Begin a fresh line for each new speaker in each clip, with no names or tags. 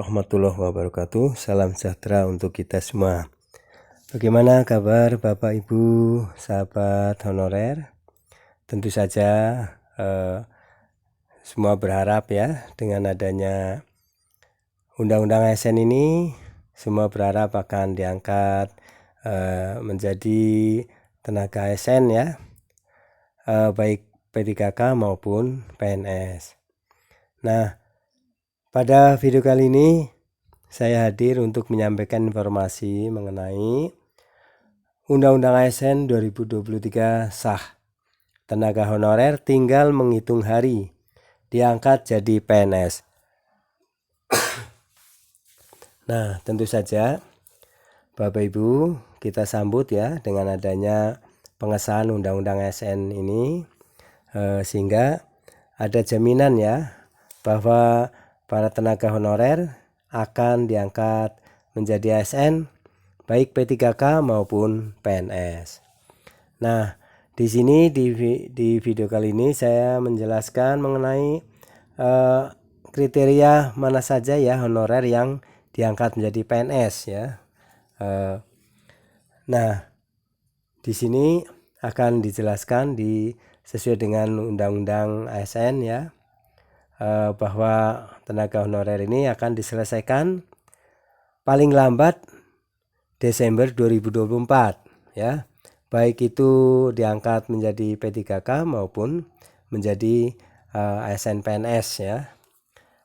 warahmatullahi wabarakatuh. Salam sejahtera untuk kita semua. Bagaimana kabar Bapak Ibu sahabat honorer? Tentu saja semua berharap ya, dengan adanya Undang-Undang ASN ini, semua berharap akan diangkat menjadi tenaga ASN ya, baik P3K maupun PNS. Nah, pada video kali ini saya hadir untuk menyampaikan informasi mengenai Undang-Undang ASN 2023 sah. Tenaga honorer tinggal menghitung hari diangkat jadi PNS. Nah, tentu saja Bapak Ibu kita sambut ya dengan adanya pengesahan Undang-Undang ASN ini, sehingga ada jaminan ya bahwa para tenaga honorer akan diangkat menjadi ASN baik P3K maupun PNS. Nah, di sini di video kali ini saya menjelaskan mengenai kriteria mana saja ya honorer yang diangkat menjadi PNS ya. Nah, di sini akan dijelaskan sesuai dengan Undang-Undang ASN ya, bahwa tenaga honorer ini akan diselesaikan paling lambat Desember 2024 ya, baik itu diangkat menjadi P3K maupun menjadi ASN PNS ya.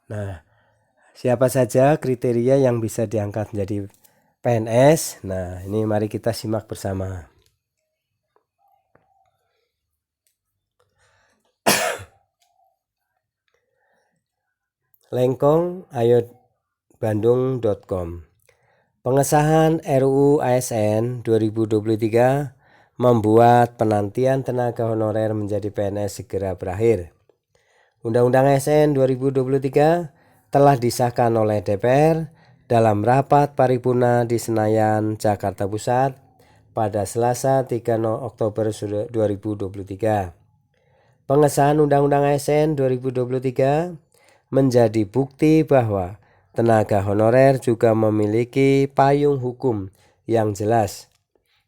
Nah, siapa saja kriteria yang bisa diangkat menjadi PNS? Nah, ini mari kita simak bersama. lengkong.ayodbandung.com. Pengesahan RUU ASN 2023 membuat penantian tenaga honorer menjadi PNS segera berakhir. Undang-Undang ASN 2023 telah disahkan oleh DPR dalam rapat paripurna di Senayan, Jakarta Pusat pada Selasa 3 Oktober 2023. Pengesahan Undang-Undang ASN 2023 menjadi bukti bahwa tenaga honorer juga memiliki payung hukum yang jelas,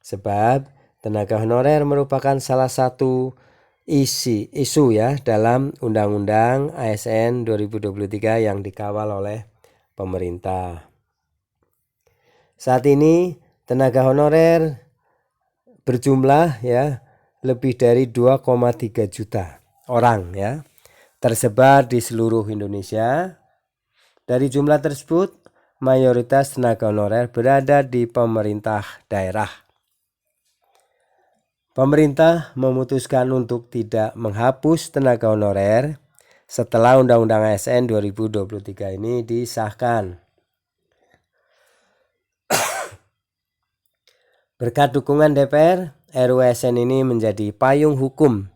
sebab tenaga honorer merupakan salah satu isu ya dalam Undang-Undang ASN 2023 yang dikawal oleh pemerintah. Saat ini tenaga honorer berjumlah ya lebih dari 2,3 juta orang ya, tersebar di seluruh Indonesia. Dari jumlah tersebut, mayoritas tenaga honorer berada di pemerintah daerah. Pemerintah memutuskan untuk tidak menghapus tenaga honorer setelah Undang-Undang ASN 2023 ini disahkan. Berkat dukungan DPR, RUU ASN ini menjadi payung hukum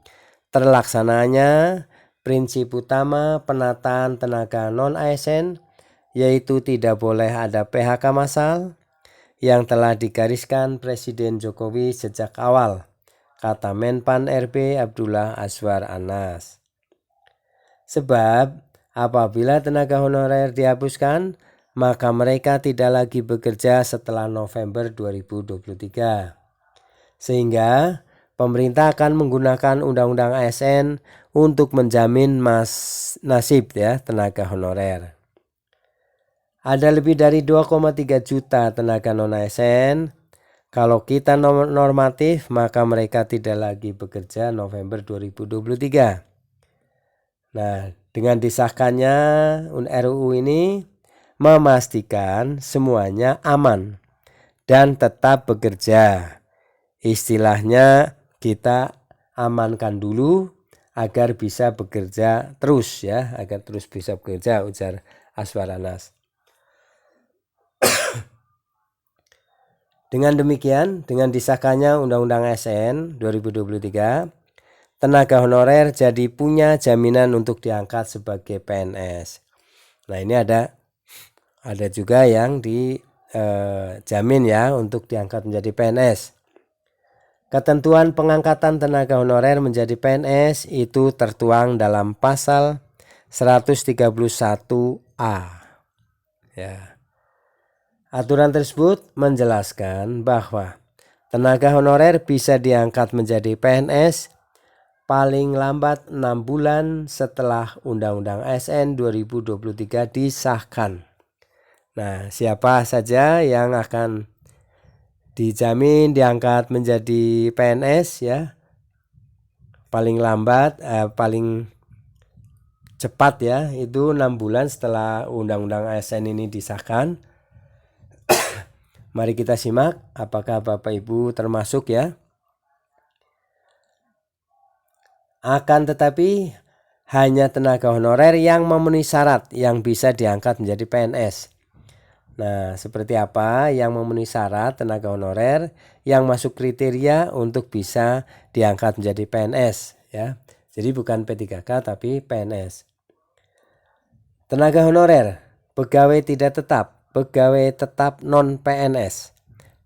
terlaksananya prinsip utama penataan tenaga non-ASN, yaitu tidak boleh ada PHK massal yang telah digariskan Presiden Jokowi sejak awal, kata Menpan RB Abdullah Azwar Anas. Sebab apabila tenaga honorer dihapuskan, maka mereka tidak lagi bekerja setelah November 2023. Sehingga pemerintah akan menggunakan Undang-Undang ASN untuk menjamin nasib ya tenaga honorer. Ada lebih dari 2,3 juta tenaga non-ASN. Kalau kita normatif, maka mereka tidak lagi bekerja November 2023. Nah, dengan disahkannya RUU ini memastikan semuanya aman dan tetap bekerja. Istilahnya kita amankan dulu agar bisa bekerja terus ya, agar terus bisa bekerja, ujar Azwar Anas. Dengan demikian, dengan disahkannya Undang-Undang ASN 2023, tenaga honorer jadi punya jaminan untuk diangkat sebagai PNS. Nah, ini ada juga yang dijamin ya untuk diangkat menjadi PNS. Ketentuan pengangkatan tenaga honorer menjadi PNS itu tertuang dalam pasal 131A Ya. Aturan tersebut menjelaskan bahwa tenaga honorer bisa diangkat menjadi PNS paling lambat 6 bulan setelah Undang-Undang ASN 2023 disahkan. Nah, siapa saja yang akan dijamin diangkat menjadi PNS ya, paling lambat paling cepat ya, itu 6 bulan setelah Undang-Undang ASN ini disahkan. Mari kita simak apakah Bapak Ibu termasuk ya. Akan tetapi hanya tenaga honorer yang memenuhi syarat yang bisa diangkat menjadi PNS. Nah, seperti apa yang memenuhi syarat tenaga honorer yang masuk kriteria untuk bisa diangkat menjadi PNS ya. Jadi bukan P3K tapi PNS. Tenaga honorer, pegawai tidak tetap, pegawai tetap non-PNS,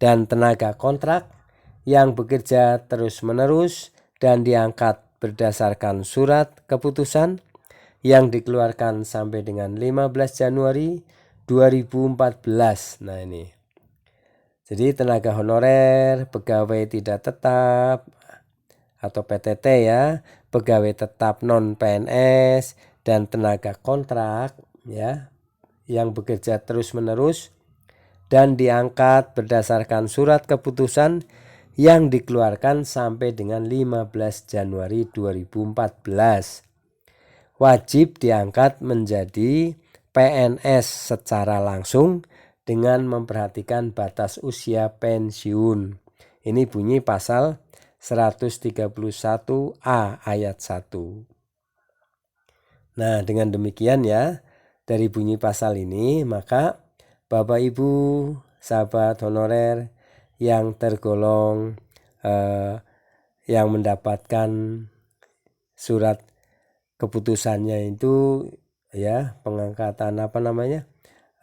dan tenaga kontrak yang bekerja terus-menerus dan diangkat berdasarkan surat keputusan yang dikeluarkan sampai dengan 15 Januari 2014. Nah ini. Jadi tenaga honorer, pegawai tidak tetap atau PTT ya, pegawai tetap non-PNS dan tenaga kontrak ya yang bekerja terus-menerus dan diangkat berdasarkan surat keputusan yang dikeluarkan sampai dengan 15 Januari 2014 wajib diangkat menjadi PNS secara langsung dengan memperhatikan batas usia pensiun. Ini bunyi pasal 131A ayat 1. Nah, dengan demikian ya, dari bunyi pasal ini maka Bapak Ibu sahabat honorer yang tergolong yang mendapatkan surat keputusannya itu ya, pengangkatan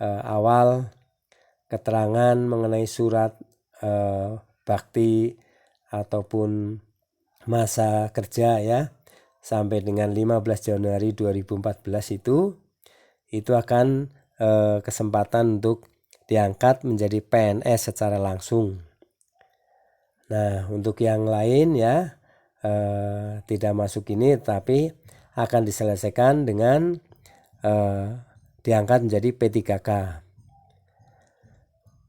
awal keterangan mengenai surat bakti ataupun masa kerja ya sampai dengan 15 Januari 2014 itu akan kesempatan untuk diangkat menjadi PNS secara langsung. Nah, untuk yang lain ya tidak masuk ini tapi akan diselesaikan dengan diangkat menjadi P3K.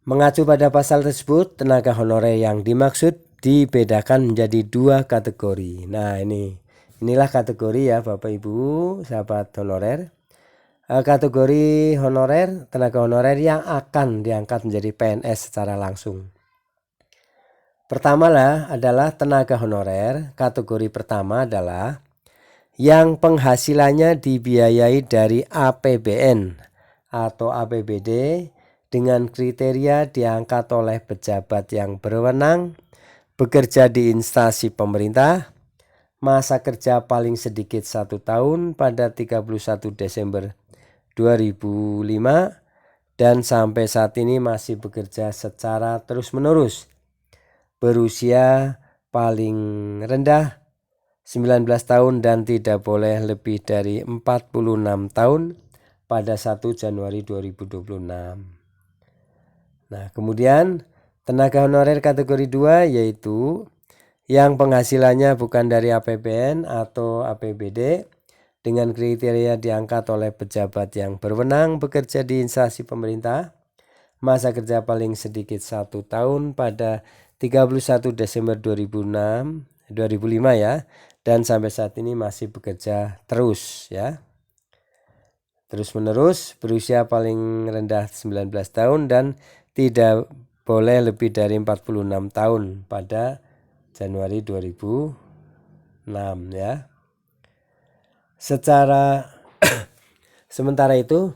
Mengacu pada pasal tersebut, tenaga honorer yang dimaksud dibedakan menjadi 2 kategori. Nah, inilah kategori ya Bapak Ibu, sahabat honorer. Kategori honorer, tenaga honorer yang akan diangkat menjadi PNS secara langsung. Pertama adalah tenaga honorer. Kategori pertama adalah yang penghasilannya dibiayai dari APBN atau APBD dengan kriteria diangkat oleh pejabat yang berwenang, bekerja di instansi pemerintah, masa kerja paling sedikit 1 tahun pada 31 Desember 2005 dan sampai saat ini masih bekerja secara terus-menerus. Berusia paling rendah 19 tahun dan tidak boleh lebih dari 46 tahun pada 1 Januari 2026. Nah, kemudian tenaga honorer kategori 2 yaitu yang penghasilannya bukan dari APBN atau APBD dengan kriteria diangkat oleh pejabat yang berwenang, bekerja di instansi pemerintah, masa kerja paling sedikit 1 tahun pada 31 Desember 2005 ya, dan sampai saat ini masih bekerja terus ya. Terus menerus, berusia paling rendah 19 tahun dan tidak boleh lebih dari 46 tahun pada Januari 2006 ya. Sementara itu,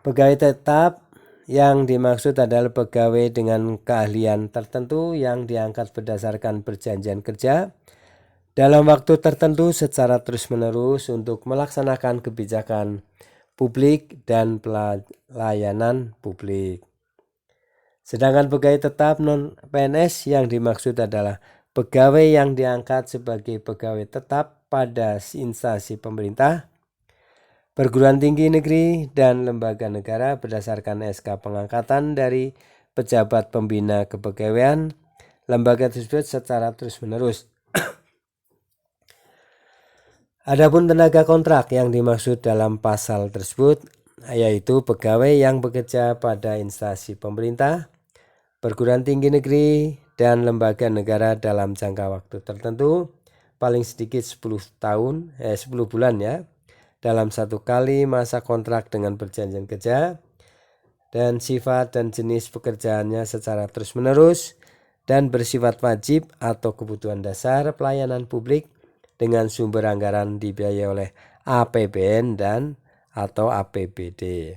pegawai tetap yang dimaksud adalah pegawai dengan keahlian tertentu yang diangkat berdasarkan perjanjian kerja dalam waktu tertentu secara terus-menerus untuk melaksanakan kebijakan publik dan pelayanan publik. Sedangkan pegawai tetap non-PNS yang dimaksud adalah pegawai yang diangkat sebagai pegawai tetap pada instansi pemerintah perguruan tinggi negeri dan lembaga negara berdasarkan SK pengangkatan dari pejabat pembina kepegawaian lembaga tersebut secara terus-menerus. Adapun tenaga kontrak yang dimaksud dalam pasal tersebut yaitu pegawai yang bekerja pada instansi pemerintah, perguruan tinggi negeri, dan lembaga negara dalam jangka waktu tertentu, paling sedikit 10 bulan ya, dalam satu kali masa kontrak dengan perjanjian kerja, dan sifat dan jenis pekerjaannya secara terus-menerus dan bersifat wajib atau kebutuhan dasar pelayanan publik dengan sumber anggaran dibiayai oleh APBN dan atau APBD.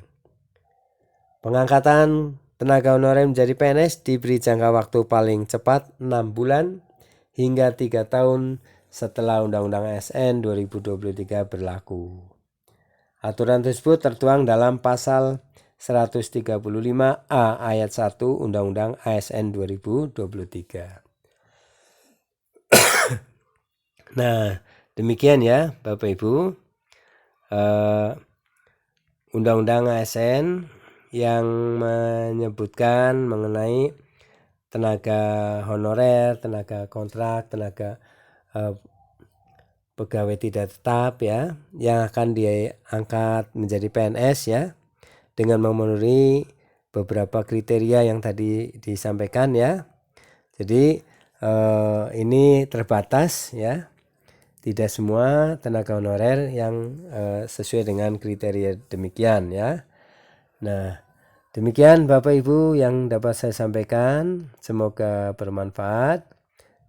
Pengangkatan tenaga honorer menjadi PNS diberi jangka waktu paling cepat 6 bulan hingga 3 tahun setelah Undang-Undang ASN 2023 berlaku. Aturan tersebut tertuang dalam pasal 135A ayat 1 Undang-Undang ASN 2023. Nah, demikian ya Bapak Ibu, Undang-Undang ASN yang menyebutkan mengenai tenaga honorer, tenaga kontrak, tenaga pegawai tidak tetap ya, yang akan diangkat menjadi PNS ya, dengan memenuhi beberapa kriteria yang tadi disampaikan ya. Jadi ini terbatas ya. Tidak semua tenaga honorer yang sesuai dengan kriteria demikian ya. Nah, demikian Bapak Ibu yang dapat saya sampaikan. Semoga bermanfaat.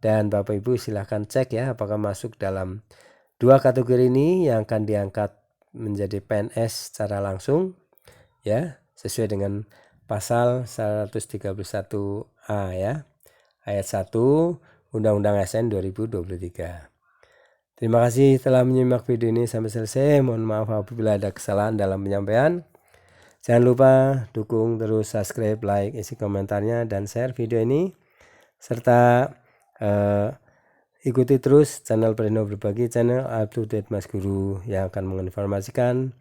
Dan Bapak Ibu silahkan cek ya apakah masuk dalam 2 kategori ini yang akan diangkat menjadi PNS secara langsung ya, sesuai dengan pasal 131A ya, ayat 1 Undang-Undang ASN 2023. Terima kasih telah menyimak video ini sampai selesai. Mohon maaf apabila ada kesalahan dalam penyampaian. Jangan lupa dukung terus, subscribe, like, isi komentarnya, dan share video ini. Serta ikuti terus channel Preno Berbagi, channel up to date Mas Guru yang akan menginformasikan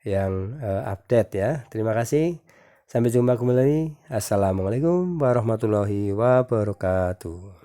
yang update ya. Terima kasih. Sampai jumpa kembali. Assalamualaikum warahmatullahi wabarakatuh.